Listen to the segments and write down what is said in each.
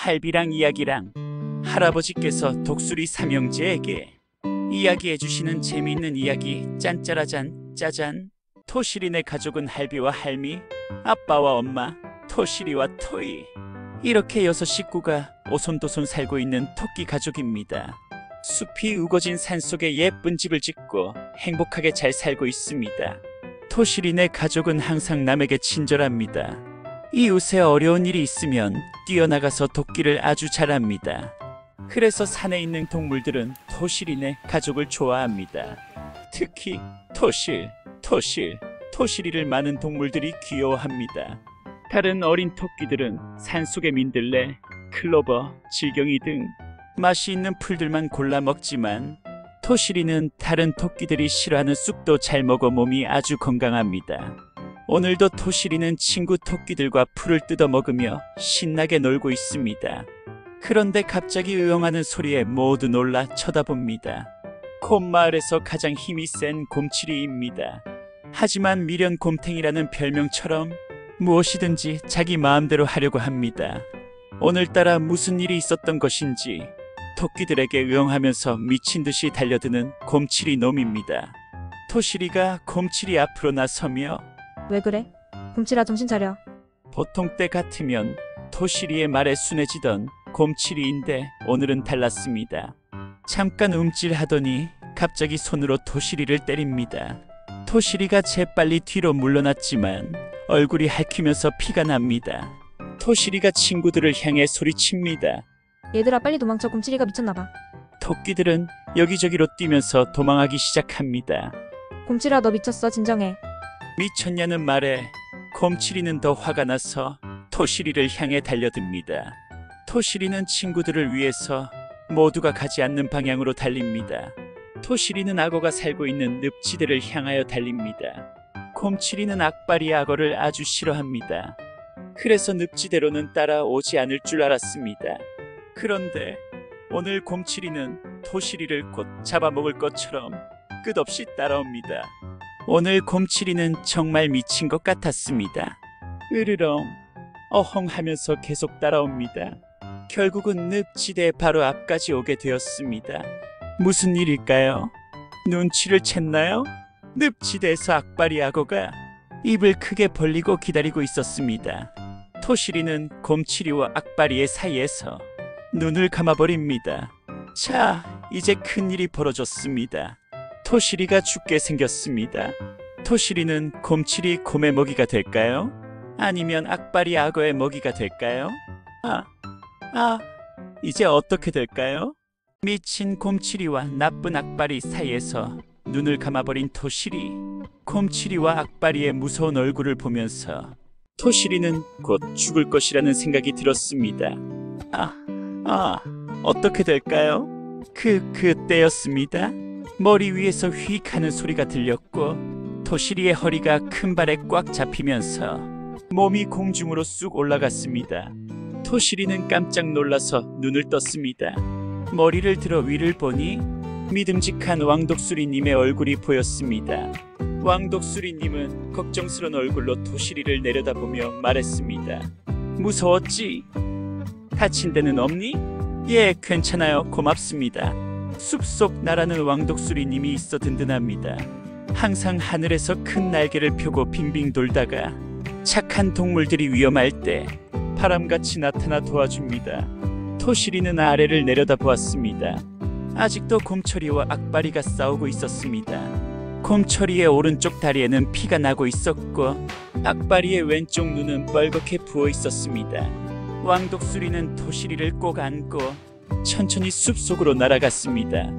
할비랑 이야기랑 할아버지께서 독수리 삼형제에게 이야기해 주시는 재미있는 이야기 짠짜라잔 짜잔. 토시리네 가족은 할비와 할미, 아빠와 엄마, 토시리와 토이, 이렇게 6식구가 오손도손 살고 있는 토끼 가족입니다. 숲이 우거진 산속에 예쁜 집을 짓고 행복하게 잘 살고 있습니다. 토시리네 가족은 항상 남에게 친절합니다. 이웃에 어려운 일이 있으면 뛰어나가서 돕기를 아주 잘합니다. 그래서 산에 있는 동물들은 토시리네 가족을 좋아합니다. 특히 토시리를 많은 동물들이 귀여워합니다. 다른 어린 토끼들은 산속의 민들레, 클로버, 질경이 등 맛이 있는 풀들만 골라 먹지만 토시리는 다른 토끼들이 싫어하는 쑥도 잘 먹어 몸이 아주 건강합니다. 오늘도 토시리는 친구 토끼들과 풀을 뜯어 먹으며 신나게 놀고 있습니다. 그런데 갑자기 으엉하는 소리에 모두 놀라 쳐다봅니다. 곰마을에서 가장 힘이 센 곰치리입니다. 하지만 미련 곰탱이라는 별명처럼 무엇이든지 자기 마음대로 하려고 합니다. 오늘따라 무슨 일이 있었던 것인지 토끼들에게 으엉하면서 미친 듯이 달려드는 곰치리 놈입니다. 토시리가 곰치리 앞으로 나서며 왜 그래? 곰치라 정신 차려. 보통 때 같으면 토시리의 말에 순해지던 곰치리인데 오늘은 달랐습니다. 잠깐 움찔하더니 갑자기 손으로 토시리를 때립니다. 토시리가 재빨리 뒤로 물러났지만 얼굴이 핥히면서 피가 납니다. 토시리가 친구들을 향해 소리칩니다. 얘들아 빨리 도망쳐. 곰치리가 미쳤나봐. 토끼들은 여기저기로 뛰면서 도망하기 시작합니다. 곰치라 너 미쳤어. 진정해. 미쳤냐는 말에 곰치리는 더 화가 나서 토시리를 향해 달려듭니다. 토시리는 친구들을 위해서 모두가 가지 않는 방향으로 달립니다. 토시리는 악어가 살고 있는 늪지대를 향하여 달립니다. 곰치리는 악바리 악어를 아주 싫어합니다. 그래서 늪지대로는 따라오지 않을 줄 알았습니다. 그런데 오늘 곰치리는 토시리를 곧 잡아먹을 것처럼 끝없이 따라옵니다. 오늘 곰치리는 정말 미친 것 같았습니다. 으르렁 어헝 하면서 계속 따라옵니다. 결국은 늪지대 바로 앞까지 오게 되었습니다. 무슨 일일까요? 눈치를 챘나요? 늪지대에서 악바리 악어가 입을 크게 벌리고 기다리고 있었습니다. 토시리는 곰치리와 악바리의 사이에서 눈을 감아버립니다. 자, 이제 큰일이 벌어졌습니다. 토시리가 죽게 생겼습니다. 토시리는 곰치리 곰의 먹이가 될까요? 아니면 악바리 악어의 먹이가 될까요? 이제 어떻게 될까요? 미친 곰치리와 나쁜 악바리 사이에서 눈을 감아버린 토시리. 곰치리와 악바리의 무서운 얼굴을 보면서 토시리는 곧 죽을 것이라는 생각이 들었습니다. 어떻게 될까요? 그때였습니다. 머리 위에서 휙 하는 소리가 들렸고 토시리의 허리가 큰 발에 꽉 잡히면서 몸이 공중으로 쑥 올라갔습니다. 토시리는 깜짝 놀라서 눈을 떴습니다. 머리를 들어 위를 보니 믿음직한 왕독수리님의 얼굴이 보였습니다. 왕독수리님은 걱정스러운 얼굴로 토시리를 내려다보며 말했습니다. 무서웠지? 다친 데는 없니? 예, 괜찮아요. 고맙습니다. 숲속 나라는 왕독수리님이 있어 든든합니다. 항상 하늘에서 큰 날개를 펴고 빙빙 돌다가 착한 동물들이 위험할 때 바람같이 나타나 도와줍니다. 토시리는 아래를 내려다보았습니다. 아직도 곰처리와 악바리가 싸우고 있었습니다. 곰처리의 오른쪽 다리에는 피가 나고 있었고 악바리의 왼쪽 눈은 뻘겋게 부어 있었습니다. 왕독수리는 토시리를 꼭 안고 천천히 숲속으로 날아갔습니다.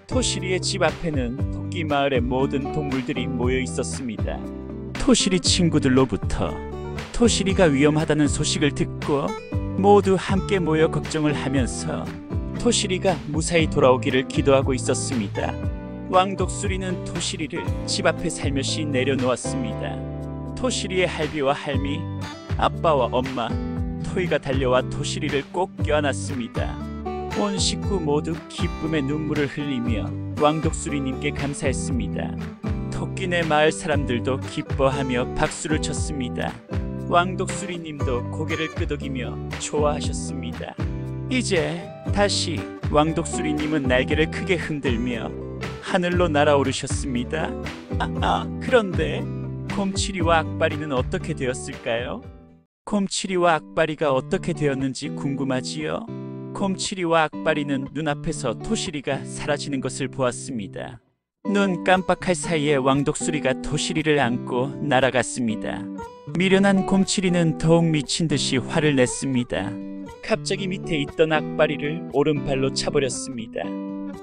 토시리의 집 앞에는 토끼 마을의 모든 동물들이 모여 있었습니다. 토시리 친구들로부터 토시리가 위험하다는 소식을 듣고 모두 함께 모여 걱정을 하면서 토시리가 무사히 돌아오기를 기도하고 있었습니다. 왕독수리는 토시리를 집 앞에 살며시 내려놓았습니다. 토시리의 할비와 할미, 아빠와 엄마, 토이가 달려와 토시리를 꼭 껴안았습니다. 온 식구 모두 기쁨의 눈물을 흘리며 왕독수리님께 감사했습니다. 토끼네 마을 사람들도 기뻐하며 박수를 쳤습니다. 왕독수리님도 고개를 끄덕이며 좋아하셨습니다. 이제 다시 왕독수리님은 날개를 크게 흔들며 하늘로 날아오르셨습니다. 그런데 곰치리와 악바리는 어떻게 되었을까요? 곰치리와 악바리가 어떻게 되었는지 궁금하지요? 곰치리와 악바리는 눈앞에서 토시리가 사라지는 것을 보았습니다. 눈 깜빡할 사이에 왕독수리가 토시리를 안고 날아갔습니다. 미련한 곰치리는 더욱 미친 듯이 화를 냈습니다. 갑자기 밑에 있던 악바리를 오른발로 차버렸습니다.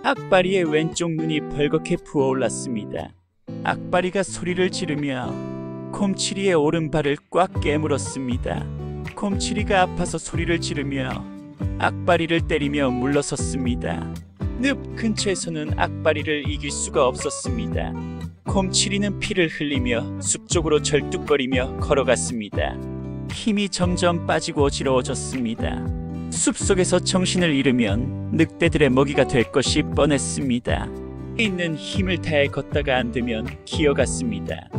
악바리의 왼쪽 눈이 벌겋게 부어올랐습니다. 악바리가 소리를 지르며 곰치리의 오른발을 꽉 깨물었습니다. 곰치리가 아파서 소리를 지르며 악바리를 때리며 물러섰습니다. 늪 근처에서는 악바리를 이길 수가 없었습니다. 곰치리는 피를 흘리며 숲 쪽으로 절뚝거리며 걸어갔습니다. 힘이 점점 빠지고 어지러워졌습니다. 숲속에서 정신을 잃으면 늑대들의 먹이가 될 것이 뻔했습니다. 있는 힘을 다해 걷다가 안 되면 기어갔습니다.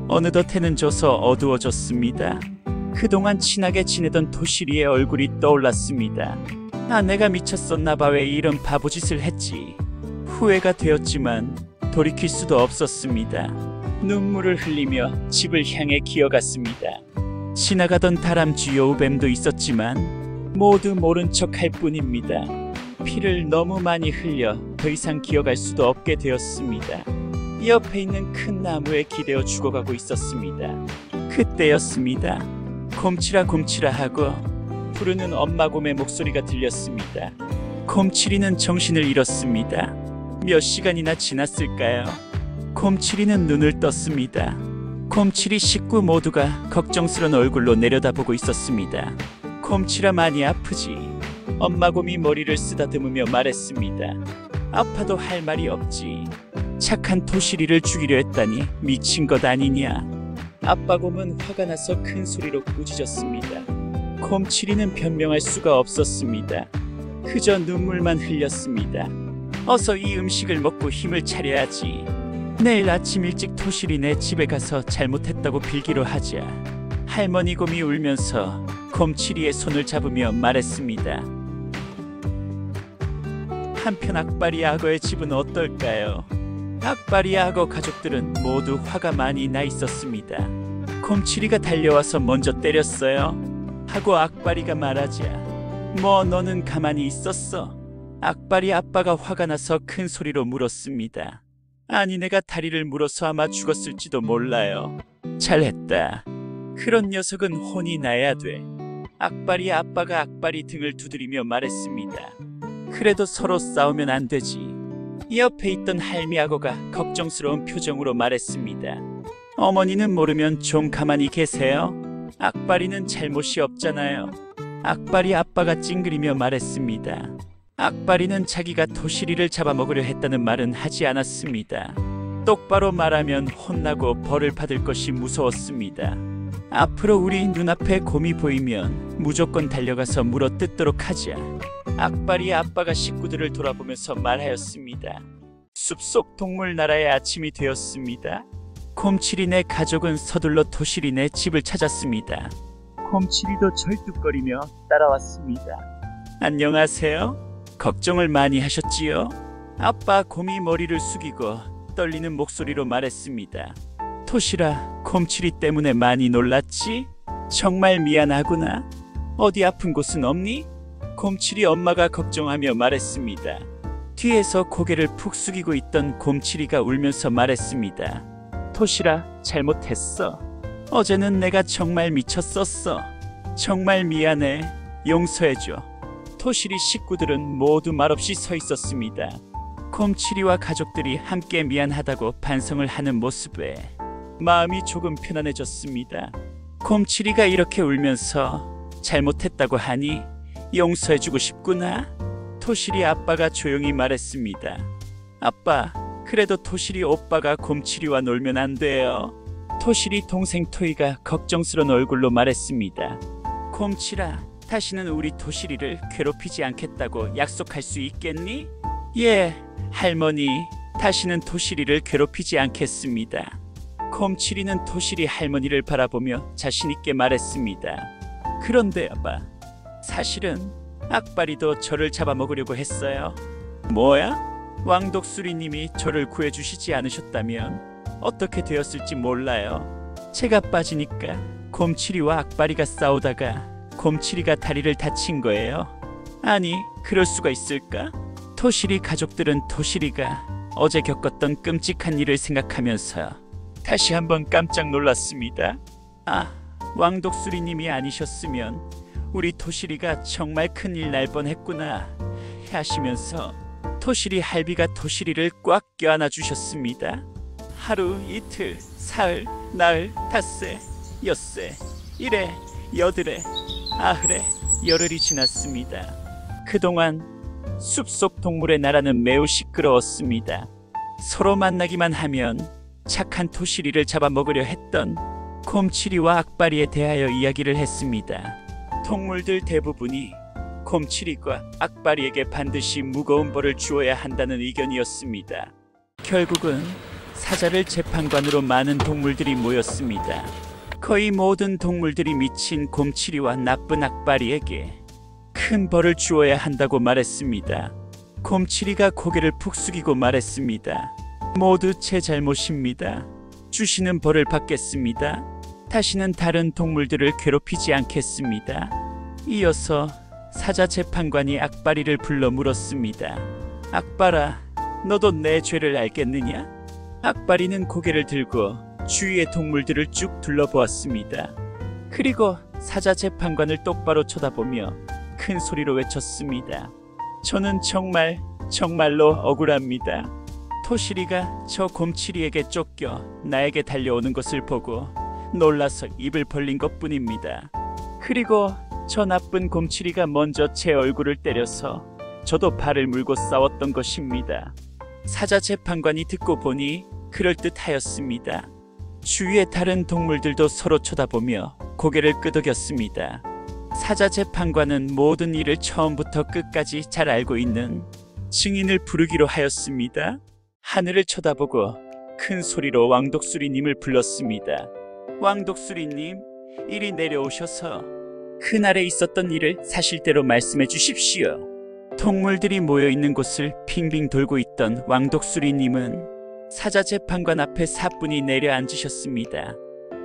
어느덧 해는 져서 어두워졌습니다. 그동안 친하게 지내던 토시리의 얼굴이 떠올랐습니다. 내가 미쳤었나봐. 왜 이런 바보짓을 했지. 후회가 되었지만 돌이킬 수도 없었습니다. 눈물을 흘리며 집을 향해 기어갔습니다. 지나가던 다람쥐 여우뱀도 있었지만 모두 모른 척 할 뿐입니다. 피를 너무 많이 흘려 더 이상 기어갈 수도 없게 되었습니다. 옆에 있는 큰 나무에 기대어 죽어가고 있었습니다. 그때였습니다. 곰치라 곰치라 하고 부르는 엄마 곰의 목소리가 들렸습니다. 곰치리는 정신을 잃었습니다. 몇 시간이나 지났을까요? 곰치리는 눈을 떴습니다. 곰치리 식구 모두가 걱정스런 얼굴로 내려다보고 있었습니다. 곰치라 많이 아프지? 엄마 곰이 머리를 쓰다듬으며 말했습니다. 아파도 할 말이 없지. 착한 토시리를 죽이려 했다니 미친 것 아니냐. 아빠 곰은 화가 나서 큰 소리로 꾸짖었습니다. 곰치리는 변명할 수가 없었습니다. 그저 눈물만 흘렸습니다. 어서 이 음식을 먹고 힘을 차려야지. 내일 아침 일찍 토시리네 집에 가서 잘못했다고 빌기로 하자. 할머니 곰이 울면서 곰치리의 손을 잡으며 말했습니다. 한편 악바리 악어의 집은 어떨까요? 악바리 악어 가족들은 모두 화가 많이 나 있었습니다. 곰치리가 달려와서 먼저 때렸어요. 하고 악바리가 말하자 뭐 너는 가만히 있었어? 악바리 아빠가 화가 나서 큰 소리로 물었습니다. 아니 내가 다리를 물어서 아마 죽었을지도 몰라요. 잘했다. 그런 녀석은 혼이 나야 돼. 악바리 아빠가 악바리 등을 두드리며 말했습니다. 그래도 서로 싸우면 안 되지. 옆에 있던 할미 악어가 걱정스러운 표정으로 말했습니다. 어머니는 모르면 좀 가만히 계세요. 악바리는 잘못이 없잖아요. 악바리 아빠가 찡그리며 말했습니다. 악바리는 자기가 토시리를 잡아먹으려 했다는 말은 하지 않았습니다. 똑바로 말하면 혼나고 벌을 받을 것이 무서웠습니다. 앞으로 우리 눈앞에 곰이 보이면 무조건 달려가서 물어뜯도록 하자. 악바리 아빠가 식구들을 돌아보면서 말하였습니다. 숲속 동물 나라의 아침이 되었습니다. 곰치리네 가족은 서둘러 토시리네 집을 찾았습니다. 곰치리도 절뚝거리며 따라왔습니다. 안녕하세요. 걱정을 많이 하셨지요? 아빠 곰이 머리를 숙이고 떨리는 목소리로 말했습니다. 토시라, 곰치리 때문에 많이 놀랐지? 정말 미안하구나. 어디 아픈 곳은 없니? 곰치리 엄마가 걱정하며 말했습니다. 뒤에서 고개를 푹 숙이고 있던 곰치리가 울면서 말했습니다. 토시라, 잘못했어. 어제는 내가 정말 미쳤었어. 정말 미안해. 용서해줘. 토시리 식구들은 모두 말없이 서 있었습니다. 곰치리와 가족들이 함께 미안하다고 반성을 하는 모습에 마음이 조금 편안해졌습니다. 곰치리가 이렇게 울면서 잘못했다고 하니 용서해주고 싶구나. 토시리 아빠가 조용히 말했습니다. 아빠, 그래도 토시리 오빠가 곰치리와 놀면 안 돼요. 토시리 동생 토이가 걱정스러운 얼굴로 말했습니다. 곰치라, 다시는 우리 토시리를 괴롭히지 않겠다고 약속할 수 있겠니? 예, 할머니, 다시는 토시리를 괴롭히지 않겠습니다. 곰치리는 토시리 할머니를 바라보며 자신있게 말했습니다. 그런데 아빠, 사실은 악바리도 저를 잡아먹으려고 했어요. 뭐야? 왕독수리님이 저를 구해주시지 않으셨다면 어떻게 되었을지 몰라요. 제가 빠지니까 곰치리와 악바리가 싸우다가 곰치리가 다리를 다친 거예요. 아니, 그럴 수가 있을까? 토시리 가족들은 토시리가 어제 겪었던 끔찍한 일을 생각하면서 다시 한번 깜짝 놀랐습니다. 아, 왕독수리님이 아니셨으면 우리 토시리가 정말 큰일 날 뻔했구나 하시면서 토시리 할비가 토시리를 꽉 껴안아 주셨습니다. 하루, 이틀, 사흘, 나흘, 닷새, 엿새, 이래, 여드레, 아흐레, 열흘이 지났습니다. 그동안 숲속 동물의 나라는 매우 시끄러웠습니다. 서로 만나기만 하면 착한 토시리를 잡아먹으려 했던 곰치리와 악바리에 대하여 이야기를 했습니다. 동물들 대부분이 곰치리과 악바리에게 반드시 무거운 벌을 주어야 한다는 의견이었습니다. 결국은 사자를 재판관으로 많은 동물들이 모였습니다. 거의 모든 동물들이 미친 곰치리와 나쁜 악바리에게 큰 벌을 주어야 한다고 말했습니다. 곰치리가 고개를 푹 숙이고 말했습니다. 모두 제 잘못입니다. 주시는 벌을 받겠습니다. 다시는 다른 동물들을 괴롭히지 않겠습니다. 이어서 사자 재판관이 악바리를 불러 물었습니다. 악바라, 너도 내 죄를 알겠느냐? 악바리는 고개를 들고 주위의 동물들을 쭉 둘러보았습니다. 그리고 사자 재판관을 똑바로 쳐다보며 큰 소리로 외쳤습니다. 저는 정말로 억울합니다. 토시리가 저 곰치리에게 쫓겨 나에게 달려오는 것을 보고 놀라서 입을 벌린 것뿐입니다. 그리고 저 나쁜 곰치리가 먼저 제 얼굴을 때려서 저도 발을 물고 싸웠던 것입니다. 사자 재판관이 듣고 보니 그럴듯하였습니다. 주위의 다른 동물들도 서로 쳐다보며 고개를 끄덕였습니다. 사자 재판관은 모든 일을 처음부터 끝까지 잘 알고 있는 증인을 부르기로 하였습니다. 하늘을 쳐다보고 큰 소리로 왕독수리님을 불렀습니다. 왕독수리님, 이리 내려오셔서 그날에 있었던 일을 사실대로 말씀해 주십시오. 동물들이 모여있는 곳을 빙빙 돌고 있던 왕독수리님은 사자 재판관 앞에 사뿐히 내려앉으셨습니다.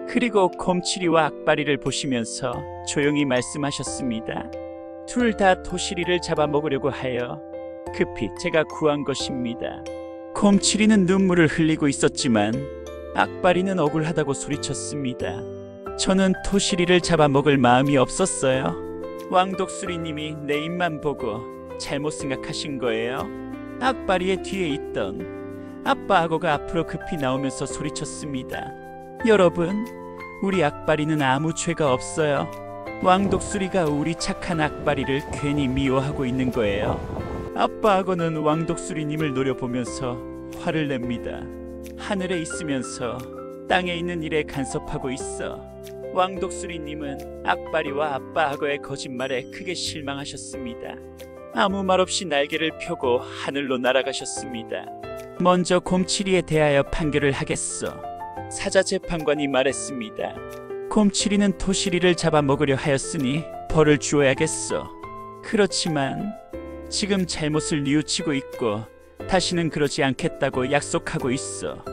그리고 곰치리와 악바리를 보시면서 조용히 말씀하셨습니다. 둘 다 토시리를 잡아먹으려고 하여 급히 제가 구한 것입니다. 곰치리는 눈물을 흘리고 있었지만 악바리는 억울하다고 소리쳤습니다. 저는 토시리를 잡아먹을 마음이 없었어요. 왕독수리님이 내 입만 보고 잘못 생각하신 거예요. 악바리의 뒤에 있던 아빠 악어가 앞으로 급히 나오면서 소리쳤습니다. 여러분, 우리 악바리는 아무 죄가 없어요. 왕독수리가 우리 착한 악바리를 괜히 미워하고 있는 거예요. 아빠 악어는 왕독수리님을 노려보면서 화를 냅니다. 하늘에 있으면서 땅에 있는 일에 간섭하고 있어. 왕독수리님은 악바리와 아빠 악어의 거짓말에 크게 실망하셨습니다. 아무 말 없이 날개를 펴고 하늘로 날아가셨습니다. 먼저 곰치리에 대하여 판결을 하겠어. 사자 재판관이 말했습니다. 곰치리는 토시리를 잡아먹으려 하였으니 벌을 주어야겠어. 그렇지만 지금 잘못을 뉘우치고 있고 다시는 그러지 않겠다고 약속하고 있어.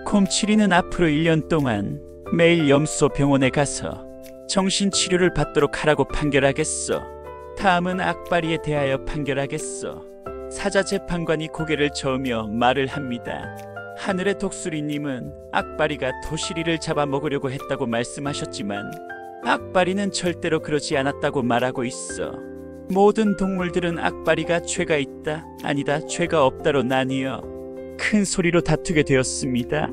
곰치리는 앞으로 1년 동안 매일 염소 병원에 가서 정신치료를 받도록 하라고 판결하겠어. 다음은 악바리에 대하여 판결하겠어. 사자 재판관이 고개를 저으며 말을 합니다. 하늘의 독수리님은 악바리가 토시리를 잡아먹으려고 했다고 말씀하셨지만 악바리는 절대로 그러지 않았다고 말하고 있어. 모든 동물들은 악바리가 죄가 있다, 아니다, 죄가 없다로 나뉘어 큰 소리로 다투게 되었습니다.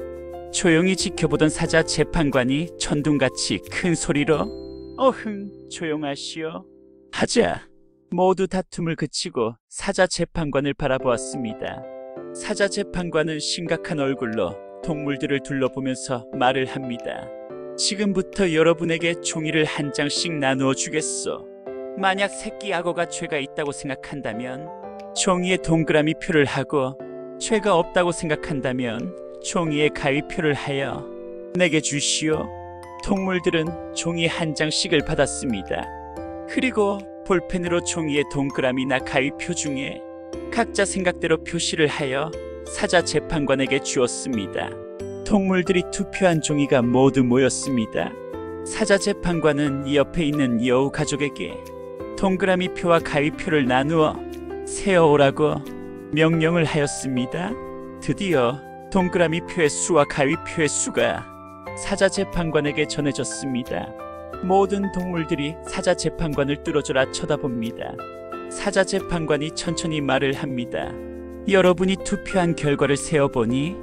조용히 지켜보던 사자 재판관이 천둥같이 큰 소리로 어흥, 조용하시오. 하자. 모두 다툼을 그치고 사자 재판관을 바라보았습니다. 사자 재판관은 심각한 얼굴로 동물들을 둘러보면서 말을 합니다. 지금부터 여러분에게 종이를 한 장씩 나누어 주겠소. 만약 새끼 악어가 죄가 있다고 생각한다면 종이에 동그라미 표를 하고 죄가 없다고 생각한다면 종이에 가위표를 하여 내게 주시오. 동물들은 종이 한 장씩을 받았습니다. 그리고 볼펜으로 종이에 동그라미나 가위표 중에 각자 생각대로 표시를 하여 사자 재판관에게 주었습니다. 동물들이 투표한 종이가 모두 모였습니다. 사자 재판관은 이 옆에 있는 여우 가족에게 동그라미 표와 가위표를 나누어 세어오라고 명령을 하였습니다. 드디어 동그라미 표의 수와 가위표의 수가 사자 재판관에게 전해졌습니다. 모든 동물들이 사자 재판관을 뚫어져라 쳐다봅니다. 사자 재판관이 천천히 말을 합니다. 여러분이 투표한 결과를 세어보니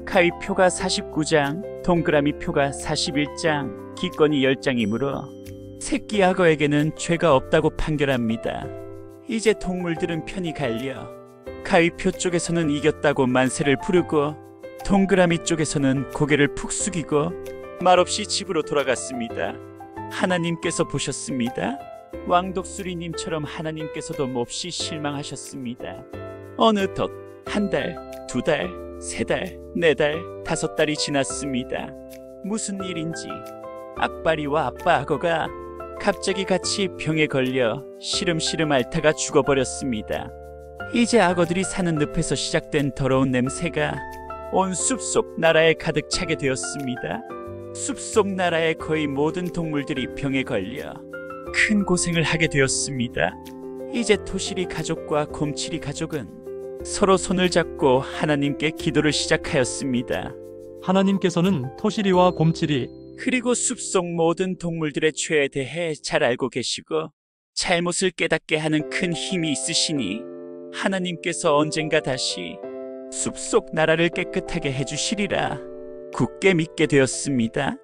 가위표가 49장, 동그라미 표가 41장, 기권이 10장이므로 새끼 악어에게는 죄가 없다고 판결합니다. 이제 동물들은 편이 갈려 가위표 쪽에서는 이겼다고 만세를 부르고 동그라미 쪽에서는 고개를 푹 숙이고 말없이 집으로 돌아갔습니다. 하나님께서 보셨습니다. 왕독수리님처럼 하나님께서도 몹시 실망하셨습니다. 어느덧 한 달, 두 달, 세 달, 네 달, 다섯 달이 지났습니다. 무슨 일인지 악바리와 아빠 악어가 갑자기 같이 병에 걸려 시름시름 앓다가 죽어버렸습니다. 이제 악어들이 사는 늪에서 시작된 더러운 냄새가 온 숲속 나라에 가득 차게 되었습니다. 숲속 나라의 거의 모든 동물들이 병에 걸려 큰 고생을 하게 되었습니다. 이제 토시리 가족과 곰치리 가족은 서로 손을 잡고 하나님께 기도를 시작하였습니다. 하나님께서는 토시리와 곰치리, 그리고 숲속 모든 동물들의 죄에 대해 잘 알고 계시고 잘못을 깨닫게 하는 큰 힘이 있으시니 하나님께서 언젠가 다시 숲속 나라를 깨끗하게 해주시리라 굳게 믿게 되었습니다.